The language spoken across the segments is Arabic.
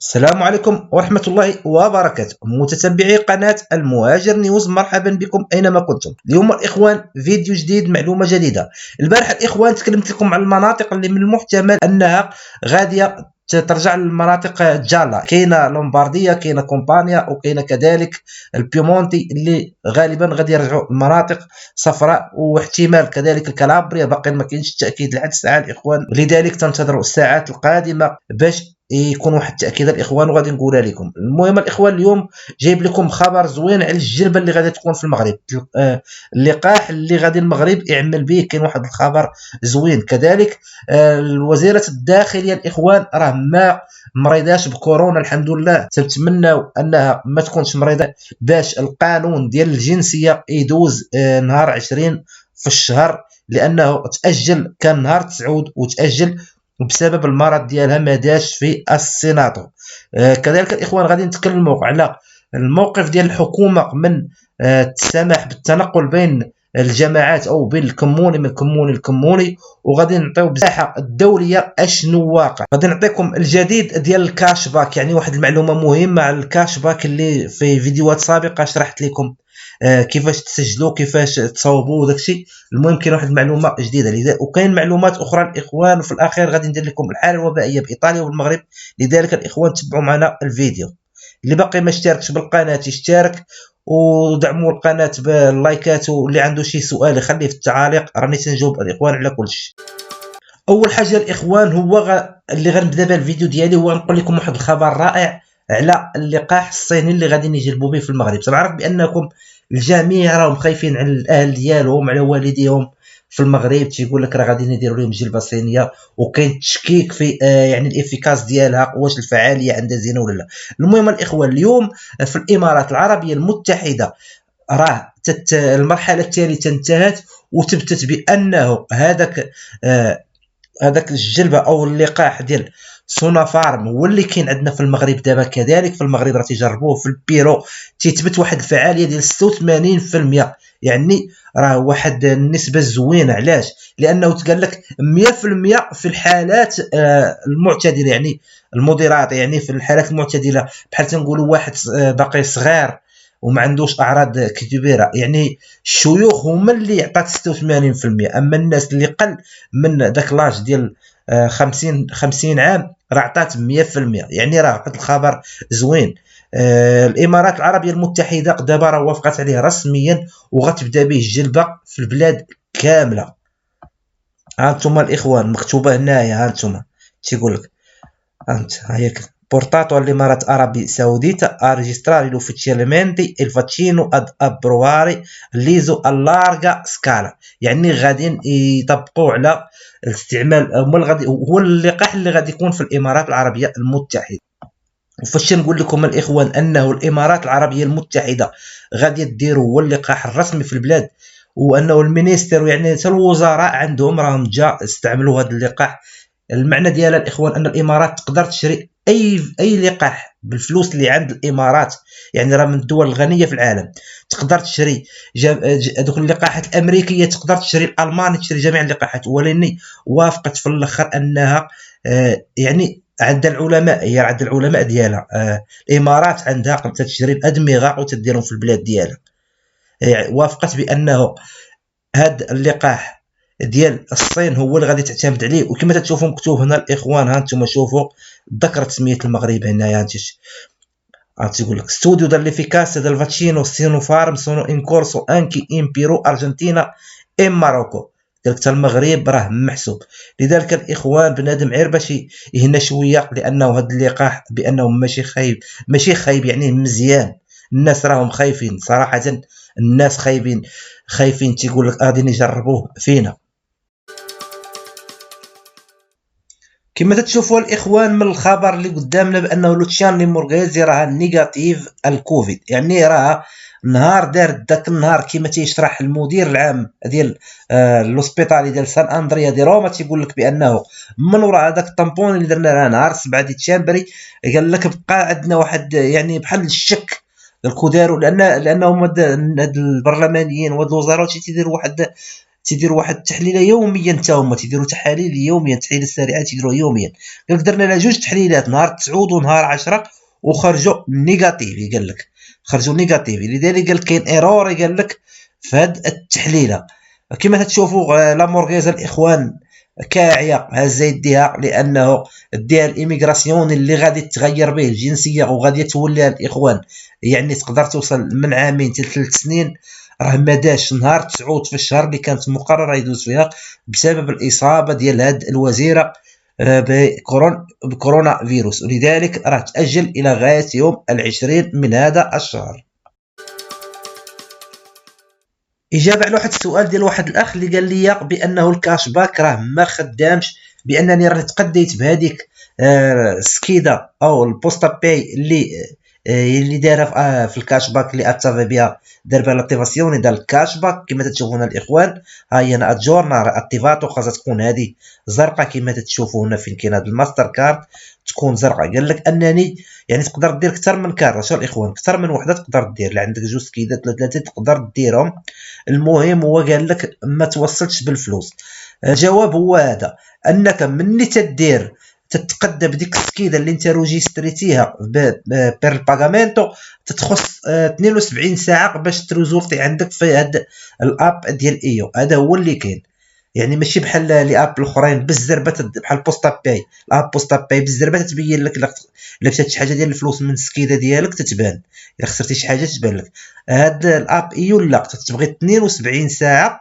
السلام عليكم ورحمة الله وبركاته، متتبعي قناة المهاجر نيوز، مرحبا بكم أينما كنتم. اليوم الإخوان فيديو جديد، معلومة جديدة. البارح الإخوان تكلمت لكم عن المناطق اللي من المحتمل أنها غادية ترجع للمناطق الجالة. كاينه لومبارديا، كاينه كومبانيا، وكاينه كذلك البيمونتي اللي غالبا غادي يرجعوا المناطق صفراء، واحتمال كذلك الكالابريا. باقي ما كاينش التاكيد لحد الساعه الاخوان، لذلك تنتظروا الساعات القادمه باش يكون واحد التاكيد الاخوان، وغادي نقولها لكم. المهم الاخوان، اليوم جايب لكم خبر زوين على الجلبه اللي غادي تكون في المغرب، اللقاح اللي غادي المغرب يعمل به. كاين واحد الخبر زوين كذلك. وزيره الداخليه الاخوان راه ما مريضاش بكورونا، الحمد لله. تنتمناو انها ما تكونش مريضه باش القانون ديال الجنسيه يدوز نهار 20 في الشهر، لانه تاجل. كان نهار 9 وتاجل بسبب المرض ديالها، ما داش في السيناتو. كذلك الاخوان غادي نتكلموا على الموقف ديال الحكومه من السماح بالتنقل بين الجماعات او بين الكموني من كموني لكموني، وغادي نعطيو بالساحه الدوليه اشنو واقع. غادي نعطيكم الجديد ديال الكاش باك، يعني واحد المعلومه مهمه على الكاش باك اللي في فيديوهات سابقه شرحت لكم كيفاش تسجلوا، كيفاش تصاوبوا داكشي. المهم كاين واحد المعلومه جديده، وكاين معلومات اخرى الاخوان. وفي الاخير غادي ندير لكم الحاله الوبائيه بايطاليا والمغرب. لذلك الاخوان تبعوا معنا الفيديو. اللي باقي ما اشتركش بالقناه يشترك، ودعموا القناه باللايكات، واللي عنده شي سؤال يخليه في التعاليق، راني تنجاوب الاخوان على كل شيء. اول حاجه الاخوان اللي غنبدا به الفيديو ديالي هو نقول لكم واحد الخبر رائع على اللقاح الصيني اللي غادي يجلبوا به في المغرب. تنعرف بانكم الجميع راهم خايفين على الاهل ديالهم، على والديهم في المغرب. تيقول لك راه غادي يديروا لهم جلبه صينيه، وكاين تشكيك في يعني الافيكاس ديالها، واش الفعاليه عندها زينه ولا لا. المهم الاخوان، اليوم في الامارات العربيه المتحده راه المرحله الثالثه انتهت، وثبتت بانه هذاك الجلبه او اللقاح ديال سونافارم هو اللي كاين عندنا في المغرب دابا. كذلك في المغرب راه تيجربوه في البيرو، تيثبت واحد الفعاليه ديال 86%. يعني راه واحد النسبه زوينه. علاش؟ لانه تقال لك 100% في الحالات المعتدله، يعني المضرات. يعني في الحالات المعتدله بحال تنقولوا واحد باقي صغير وما عندوش اعراض كبيره، يعني الشيوخ هما اللي عطات 86%. اما الناس اللي قل من داك لاج ديال 50 عام راه عطات 100%. يعني راه واحد الخبر زوين. الامارات العربيه المتحده دابا راه وافقت عليه رسميا، وغتبدا به الجلبه في البلاد كامله. ها انتم الاخوان مكتوبه هنايا، ها انتم تيقول لك، ها هي portato all'Emirat Arabi Saudita a registrare ufficialmente il vaccino ad approvare l'ISO a larga scala. يعني غادي يطبقوا على الاستعمال. هو اللقاح اللي غادي يكون في الامارات العربيه المتحده. وفاش نقول لكم الاخوان انه الامارات العربيه المتحده غادي ديروا هو اللقاح الرسمي في البلاد، وانه المينيستر يعني حتى الوزراء عندهم راهم جا استعملوا هذا اللقاح. المعنى ديالها الاخوان ان الامارات تقدر تشري اي لقاح بالفلوس اللي عند الامارات. يعني راه من الدول الغنيه في العالم. تقدر تشري هذوك اللقاحات الامريكيه، تقدر تشري الالماني، تشري جميع اللقاحات. ولكن وافقت في الاخر انها يعني عند العلماء، هي عند العلماء ديالها. الامارات عندها قد تشري الادمغه وتديرهم في البلاد ديالها. يعني وافقت بانه هذا اللقاح ديال الصين هو اللي غادي تعتمد عليه. وكما تشوفوا مكتوب هنا الاخوان، ها انتم شوفوا ذكرت سميه المغرب هنايا. تيقول لك ستوديو dall'efficacia del vaccino Sinopharm sono in corso anche in Perù, Argentina e Marocco. قالك حتى المغرب راه محسوب. لذلك الاخوان بنادم غير باش يهنا شويه، لانه هذا اللقاح بانه ماشي خايب يعني مزيان. الناس راهم خايفين صراحه، الناس خايفين تيقول لك غادي نجربوه فينا. كما تشوفوا الاخوان من الخبر اللي قدامنا بانه لوتشان مورغيزي راه نيجاتيف الكوفيد. يعني راه نهار دار داك النهار كما تيشرح المدير العام ديال لوسبيطالي ديال سان اندريا دي روما، تيقول لك بانه من وراء هذاك الطامبون اللي درنا راه نهار 7 ديسمبري. قال لك بقى عندنا واحد يعني بحال الشك الكودارو، لانهم هاد البرلمانيين وهاد الوزراء تيديروا واحد تيديروا واحد التحليله يوميا، حتى هما تيديروا تحاليل يوميا، تحاليل سريعه تيديروها يوميا. قال لك درنا لها جوج تحليلات نهار 9 ونهار 10 وخرجوا نيجاتيف. قال لك خرجوا نيجاتيف، لذلك قال لك كاين ايرور قال لك في هذه التحليله. كما تشوفوا لا مورغيزا الاخوان كاعيه هازه يديها، لانه ديها الاميغراسيون اللي غادي تغير به الجنسيه وغادي توليها الاخوان، يعني تقدر توصل من عامين حتى 3 سنين. راه ما داش نهار 9 في الشهر اللي كانت مقرره يدوز فيها بسبب الاصابه ديال هاد الوزيره بكورونا فيروس، ولذلك راه تاجل الى غايه يوم 20 من هذا الشهر. اجابه على واحد السؤال ديال واحد الاخ اللي قال لي بانه الكاش باك راه ما خدامش، بانني راه تقديت بهذيك سكيدا او البوستا باي اللي دايره في الكاش باك اللي اتافي بها، دار بها لاتيفاسيون ديال الكاش باك كما تشوفوا هنا الاخوان. ها هي انا اتجورنا راه اتيفاتو، خاصها تكون هذه زرقاء كما تشوفوا هنا فين كاين هذا الماستر كارد تكون زرقاء. قال لك انني يعني تقدر دير اكثر من كارت الاخوان، اكثر من وحده تقدر دير، لا عندك جوج سكيدات ثلاثه تقدر ديرهم. المهم هو قال لك ما توصلتش بالفلوس. الجواب هو هذا، انك مني تدير تتقدى بديك السكيده اللي انت روجيستريتيها بير الباغامنتو تتخص 72 ساعه باش تريزولتي عندك في هاد الاب ديال ايو. هذا هو اللي كاين، يعني ماشي بحال لي اب الاخرين بالزربه بحال بوستا باي. الاب بوستا باي بالزربه تتبين لك الا مشات شي حاجه ديال الفلوس من السكيده ديالك تتبان، الا خسرتي شي حاجه تبان لك. هاد الاب ايو لا تتبغي 72 ساعه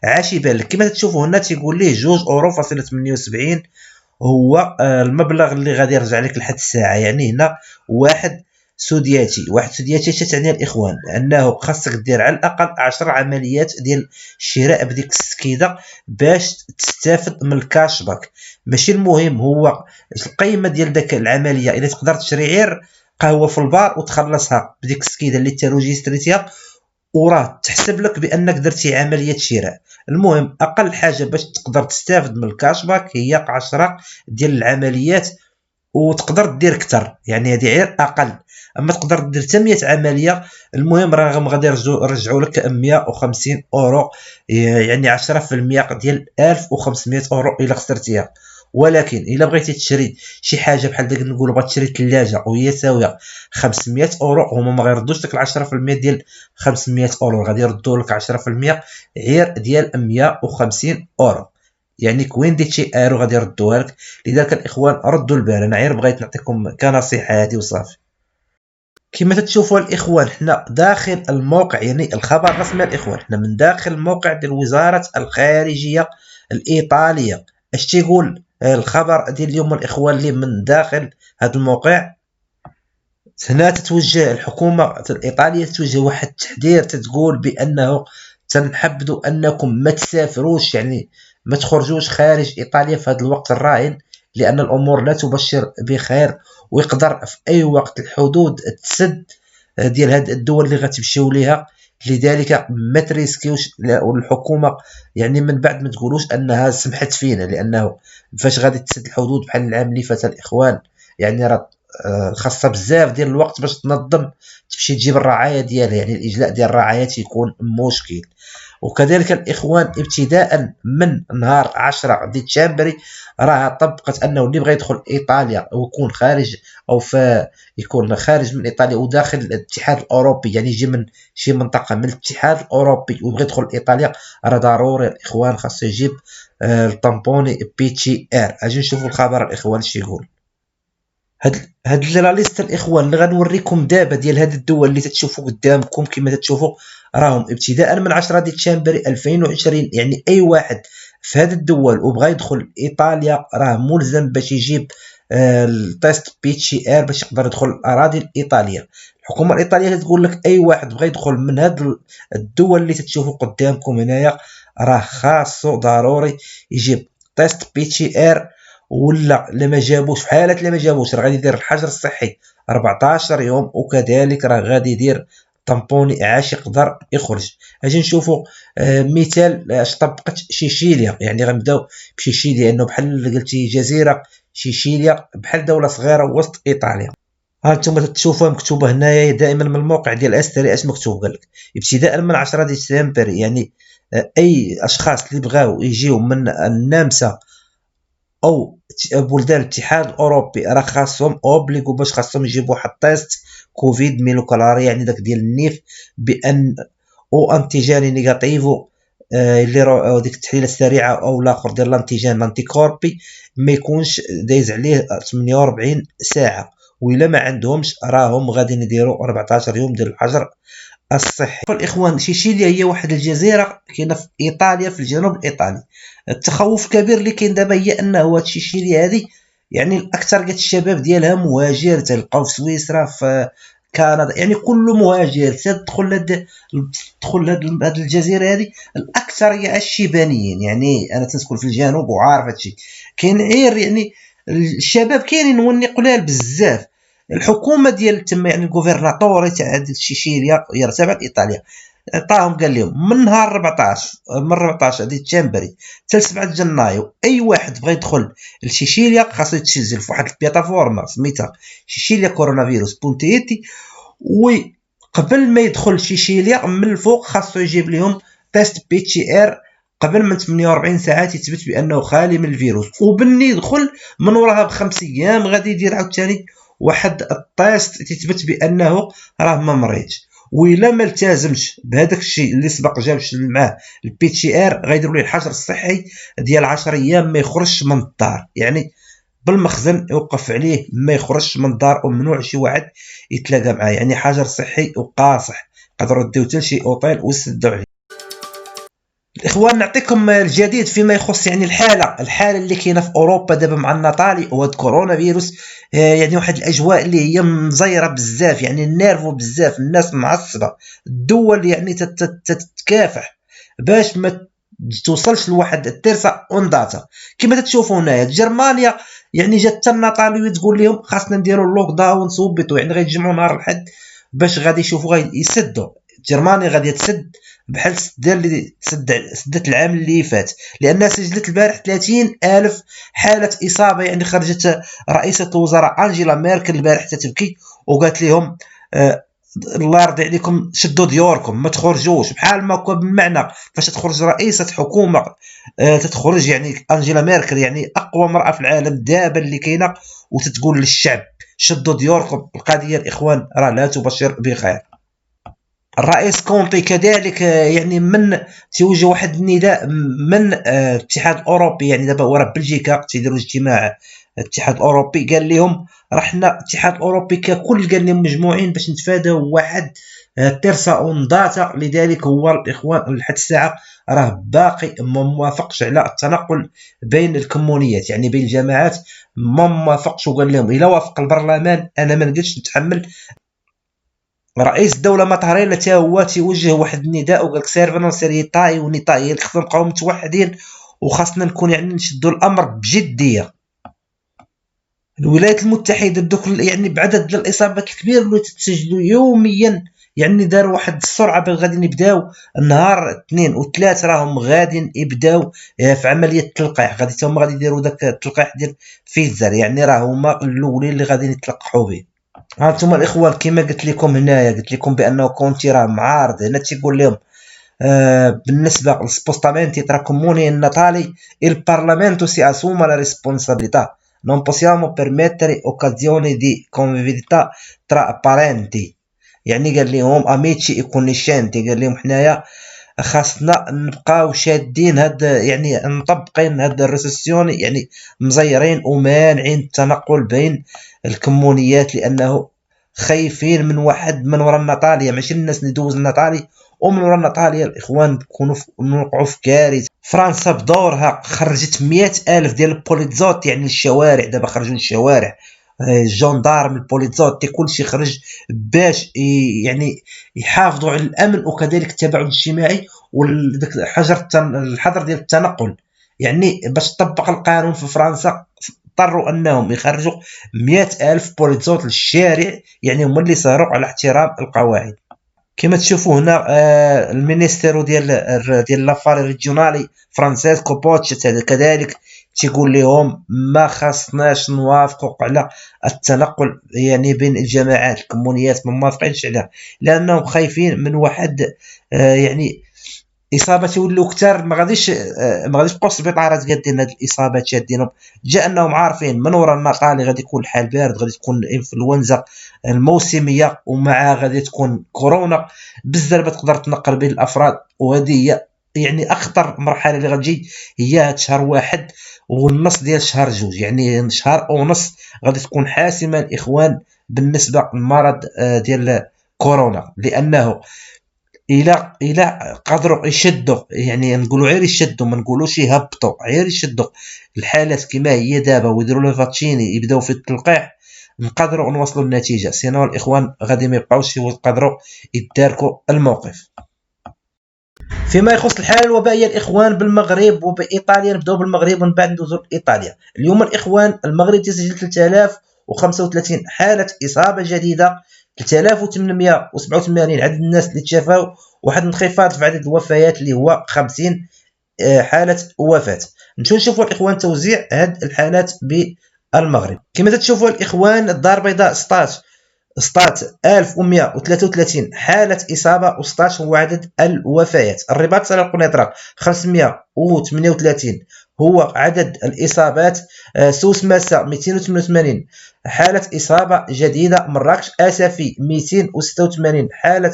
عاش يبان لك. كما تشوفوا هنا تيقول ليه 2.78 هو المبلغ اللي غادي يرجع لك لحد الساعه. يعني هنا واحد سودياتي تعني الاخوان انه خاصك دير على الاقل 10 عمليات ديال الشراء بديك السكيده باش تستافد من الكاش باك. ماشي المهم هو القيمه ديال داك العمليه، الا تقدر تشري غير قهوه في البار وتخلصها بديك السكيده اللي انت روجيستريتيها وراه تحسب لك بانك درتي عمليه شراء. المهم اقل حاجه باش تقدر تستافد من الكاش باك هي 10 ديال العمليات، وتقدر دير اكثر، يعني هذه غير اقل. اما تقدر دير حتى 100 عمليه. المهم راه غادي يرجعوا لك 150 اورو، يعني 10% ديال 1500 اورو الا خسرتيها. ولكن الا بغيتي تشري شي حاجه بحال داك نقولوا بغيت تشري ثلاجه وهي ساويه 500 اورو، هما ما غيردوش لك 10% ديال 500 اورو، غادي يردوا لك 10% غير ديال 150 اورو. يعني كوين ديت شي ايرو غادي يردوها لك. لذلك الاخوان ردوا البال، انا غير بغيت نعطيكم كنصيحه هذه وصافي. كما تشوفوا الاخوان حنا داخل الموقع، يعني الخبر الرسمي الاخوان حنا من داخل الموقع ديال وزاره الخارجيه الايطاليه. اش تيقول الخبر ديال اليوم الاخوان اللي من داخل هذا الموقع؟ هنا تتوجه الحكومه الايطاليه تتوجه واحد التحذير، تتقول بانه تنحبذوا انكم ما تسافروش، يعني ما تخرجوش خارج ايطاليا في هذا الوقت الراهن، لان الامور لا تبشر بخير، ويقدر في اي وقت الحدود تسد ديال هاد الدول اللي غتمشيو ليها. لذلك ما تريسكيوش، والحكومه يعني من بعد ما تقولوش انها سمحت فينا، لانه فاش غادي تسد الحدود بحال العام اللي فات الاخوان يعني راه خاصها بزاف ديال الوقت باش تنظم تمشي تجيب الرعايه ديالها، يعني الاجلاء ديال الرعايه تيكون مشكل. وكذلك الاخوان ابتداء من نهار 10 ديسمبر راه طبقت انه اللي بغى يدخل ايطاليا ويكون خارج او يكون خارج من ايطاليا وداخل الاتحاد الاوروبي، يعني يجي من شي منطقه من الاتحاد الاوروبي ويبغى يدخل ايطاليا، راه ضروري الاخوان خاصو يجيب الطامبوني بي تي ار. اجي نشوفوا الخبر الاخوان اش يقول. هاد لا ليست الاخوان اللي غنوريكم دابا ديال هاد الدول اللي تتشوفوا قدامكم كما تتشوفوا راهم ابتداء من 10 ديسمبر 2020. يعني اي واحد في هاد الدول وبغى يدخل ايطاليا راه ملزم باش يجيب التيست بي تي ار باش يقدر يدخل الاراضي الايطاليه. الحكومه الايطاليه تقول لك اي واحد بغى يدخل من هاد الدول اللي تتشوفوا قدامكم هنايا راه خاصو ضروري يجيب تيست بي تي ار، ولا لما جابوش في حاله لما جابوش راه غادي يدير الحجر الصحي 14 يوم، وكذلك راه غادي يدير طامبوني عاش يقدر يخرج. اجي نشوفوا مثال اش طبقت سيشيليا. يعني غنبداو بسيشيليا لانه بحال قلتي جزيره سيشيليا بحال دوله صغيره وسط ايطاليا. ها انتم تشوفوها مكتوبه هنايا دائما من الموقع ديال استري اش مكتوب. قال لك ابتداء من 10 ديسمبر يعني اي اشخاص اللي بغاو يجيو من النمسا او بلدان الاتحاد الاوروبي راه خاصهم اوبليغو باش خاصهم يجيبوا واحد تيست كوفيد ميلوكلاري، يعني داك ديال النيف، بان او انتيجاني نيجاتيفو، اللي ديك التحليله السريعه، او الاخر ديال الانتيجين الانتيكوربي ما يكونش دايز عليه 48 ساعه، وإلا ما عندهمش راهم غادي يديروا 14 يوم ديال الحجر الصحي. فالاخوان سيشيليا هي واحد الجزيره كاينه في ايطاليا، في الجنوب الايطالي. التخوف الكبير اللي كاين دابا هي انه هاد سيشيليا هذه يعني الاكثر ديال الشباب ديالها مهاجر، تلقاو في سويسرا، في كندا، يعني كله مهاجر تدخل هاد الجزيره هذه. الاكثر هي الشيبانيين، يعني انا تنسكن في الجنوب وعارف هادشي. كاين غير يعني الشباب كاينين وني قلال بزاف. الحكومه ديال تما يعني الغوفرناتوري تاع هذيك سيشيليا هي تابعه ايطاليا، عطاهم قال لهم من نهار 14 من 14 ديسمبري حتى 7 جنايو اي واحد بغى يدخل لسيشيليا خاصو يتسجل في واحد البلاتفورما سميتها سيشيليا كورونا فيروس بونتيتي، وقبل ما يدخل سيشيليا من الفوق خاصو يجيب لهم تيست بي تي ار قبل من 48 ساعه يثبت بانه خالي من الفيروس، وبني يدخل من وراها بخمس ايام غادي يدير عاوتاني واحد التيست تثبت بانه راه ما مريضش. وإلا ما التزمش بهذاك الشيء اللي سبق جابش معاه البي تي ار غيديروا ليه الحجر الصحي ديال 10 ايام، ما يخرجش من الدار، يعني بالمخزن يوقف عليه ما يخرجش من الدار، وممنوع شي واحد يتلاقى معاه، يعني حجر صحي وقاصح. قدروا ديو حتى شي اوطيل وسدوا عليه. الاخوان نعطيكم الجديد فيما يخص يعني الحاله اللي كاينه في اوروبا دابا مع النطالي وهاد كورونا فيروس. يعني واحد الاجواء اللي هي مزيره بزاف، يعني النيرفو بزاف، الناس معصبه، الدول يعني تتكافح باش ما توصلش لواحد الترسا اون داتا. كما تشوفوا هنايا جرمانيا يعني جات حتى النطالي تقول لهم خاصنا نديروا اللوك داون صوبتوا، يعني غيتجمعوا نهار الحد باش غادي يشوفوا يسدوا. جرمانيا غادي تسد بحال اللي سدت العام اللي فات، لانها سجلت البارح 30 الف حاله اصابه. يعني خرجت رئيسه الوزراء انجيلا ميركل البارح تتبكي وقالت لهم الله يرضي عليكم شدوا ديوركم ما تخرجوش، بحال ما بالمعنى فاش تخرج رئيسه حكومه تتخرج يعني انجيلا ميركل يعني اقوى امراه في العالم دابا اللي كاينه وتتقول للشعب شدوا ديوركم. القضيه الاخوان راه لا تبشر بخير. الرئيس كونتي كذلك يعني من توجه واحد النداء من الاتحاد الاوروبي، يعني دابا هو راه بلجيكا تيديروا اجتماع الاتحاد الاوروبي، قال لهم راه حنا الاتحاد الاوروبي ككل قال لهم مجموعين باش نتفاداو واحد ترسا اون داتا. لذلك هو الاخوان لحد الساعه راه باقي ما موافقش على التنقل بين الكمونيات، يعني بين الجماعات ما موافقش، وقال لهم الا وافق البرلمان انا ما نقدرش نتحمل. رئيس الدوله مطهري حتى هو تيوجه واحد النداء وقال لك سيرفنا سيريتاي ونيتاي خصنا نبقاو متوحدين وخاصنا نكون يعني نشدوا الامر بجديه. الولايات المتحده دوك يعني بعدد الاصابات الكبير اللي تتسجلوا يوميا، يعني داروا واحد السرعه باش غادي نبداو النهار اثنين وثلاث راهم غادي يبداو في عمليه التلقيح، غادي هما غادي يديروا داك التلقيح ديال فيزر، يعني راه هما الاولين اللي غادي يتلقحوا به. هانتوما الاخوان كما قلت لكم هنايا، قلت لكم بانه كونتي راه معارض هنا تيقول لهم بالنسبه للسبوستامنتي tra comuni e natali il Parlamento si assume la responsabilità, non possiamo permettere occasioni di convivialità tra parenti. يعني قال لهم اميتشي كونيشنتي، قال لهم حنايا خاصنا نبقاو شادين هاد يعني مطبقين هاد الريسيسيون، يعني مزيرين ومانعين التنقل بين الكمونيات، لانه خايفين من واحد من ورا النطاليا، ماشي الناس اللي دوز النطالي ومن ورا النطاليا الاخوان نوقعوا في كارثه. فرنسا بدورها خرجت 100 الف ديال البوليتزوت يعني الشوارع، دابا خرجوا للشوارع الجندارم البوليتزوت كلشي خرج باش يعني يحافظوا على الامن وكذلك التباعد الاجتماعي وداك الحظر ديال التنقل. يعني باش تطبق القانون في فرنسا اضطروا انهم يخرجوا 100 الف بوليتزوت للشارع، يعني هما اللي سهروا على احترام القواعد. كما تشوفوا هنا المينيستيرو ديال لافاري ريجيونالي فرانسيسكو بوتش كذلك تيقول لهم ما خاصناش نوافقوا على التنقل يعني بين الجماعات الكمونيات، ما موافقينش عليه لانهم خايفين من واحد يعني اصابات يوليو كثار، ما غاديش يبقاو السبيطارات قادين هاد الاصابات شادينهم. جاء انهم عارفين من وراء المقالي غادي يكون الحال بارد، غادي تكون الانفلونزا الموسميه، ومعها غادي تكون كورونا بالزربه تقدر تنقل بين الافراد. وهذه هي يعني اخطر مرحله اللي غتجي، هي هاد شهر واحد والنص ديال شهر جوج، يعني شهر ونص غادي تكون حاسمه الاخوان بالنسبه للمرض ديال كورونا. لانه الى قدروا يشدوا، يعني نقولوا غير يشدوا، ما نقولوش يهبطوا، غير يشدوا الحالات كما هي دابا ويديروا لو فاتشيني يبداو في التلقيح، نقدروا نوصلوا النتيجه. سينو الاخوان غادي ما يبقاوش يقدروا يداركوا الموقف. فيما يخص الحاله الوبائيه الاخوان بالمغرب وبايطاليا، نبداو بالمغرب ومن بعد ندوزو لايطاليا. اليوم الاخوان المغرب تسجل 3035 حاله اصابه جديده، 3887 عدد الناس اللي تشافوا، واحد انخفاض في عدد الوفيات اللي هو 50 حاله وفاه. نشوفوا الاخوان توزيع هاد الحالات بالمغرب. كما تشوفوا الاخوان الدار البيضاء 16 1133 حالة إصابة و16 هو عدد الوفيات. الرباط سلا القنيطرة 538 هو عدد الإصابات. سوس ماسا 288 حالة إصابة جديدة. مراكش أسفي 286 حالة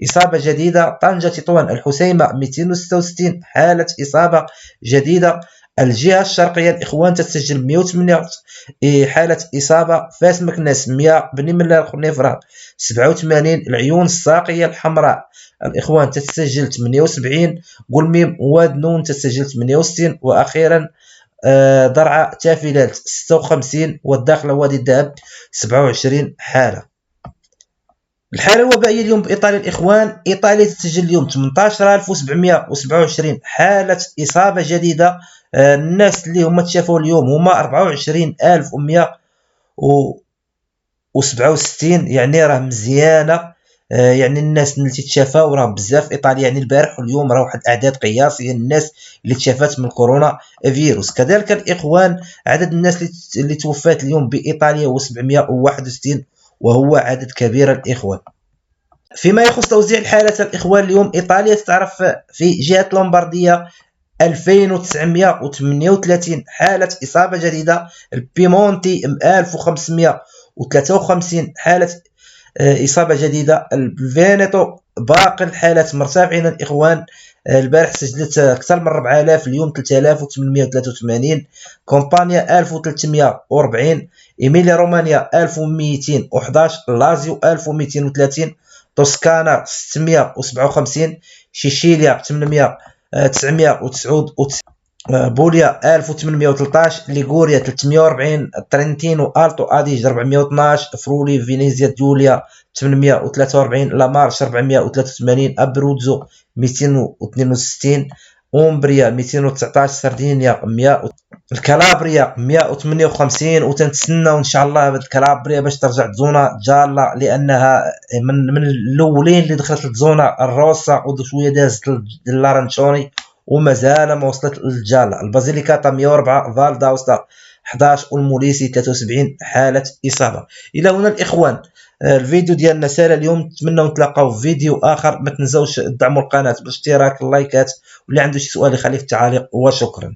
إصابة جديدة. طنجة تطوان الحسيمة 266 حالة إصابة جديدة. الجهة الشرقية الإخوان تسجل 108 حالة إصابة. فاس مكناس 100 بني ملال خنيفرة 87. العيون الساقية الحمراء الإخوان تسجل 78. قلميم واد نون تسجل 68. وأخيرا درعا تافلات 56. والداخلة وادي الذهب 27 حالة. الحالة الوبائية اليوم بإيطاليا الإخوان، إيطاليا تسجل اليوم 18727 حالة إصابة جديدة. الناس اللي هما تشافوا اليوم هما 24167، يعني راه مزيانة. يعني الناس اللي تشافوا راه بزاف ايطاليا، يعني البارح واليوم راه واحد الاعداد قياسيه الناس اللي تشافات من كورونا فيروس. كذلك الاخوان عدد الناس اللي توفات اليوم بايطاليا هو 761، وهو عدد كبير الاخوان. فيما يخص توزيع الحالات الاخوان اليوم، ايطاليا تتعرف في جهه لومبارديا 2938 حالة إصابة جديدة. البيمونتي 1553 حالة إصابة جديدة. الفينيتو باقي الحالات مرتفعين الإخوان، البارح سجلت أكثر من 4000، اليوم 3883. كومبانيا 1340. إيميليا رومانيا 1211. لازيو 1230. توسكانا 657. سيشيليا 909. بوليا 1813. ليغوريا 340. ترنتينو التو اديج 412. فرولي فينيزيا جوليا 843. لامارش 483. ابروزو 262. اومبريا 219. سردينيا 100. الكالابريا 158. وتنتسناو ان شاء الله الكالابريا باش ترجع تزونا جالا، لانها من الاولين اللي دخلت للزونا الروسا وشويه دازت لارانشوني ومازال ما وصلت للجالا. البازيليكاتا 104. فالداوستا 11. والموليسي 73 حاله اصابه. الى هنا الاخوان الفيديو ديالنا سال اليوم، نتمنى نتلاقاو في فيديو اخر. ما تنساوش تدعموا القناه بالاشتراك اللايكات، واللي عنده شي سؤال يخليه في التعاليق. وشكرا.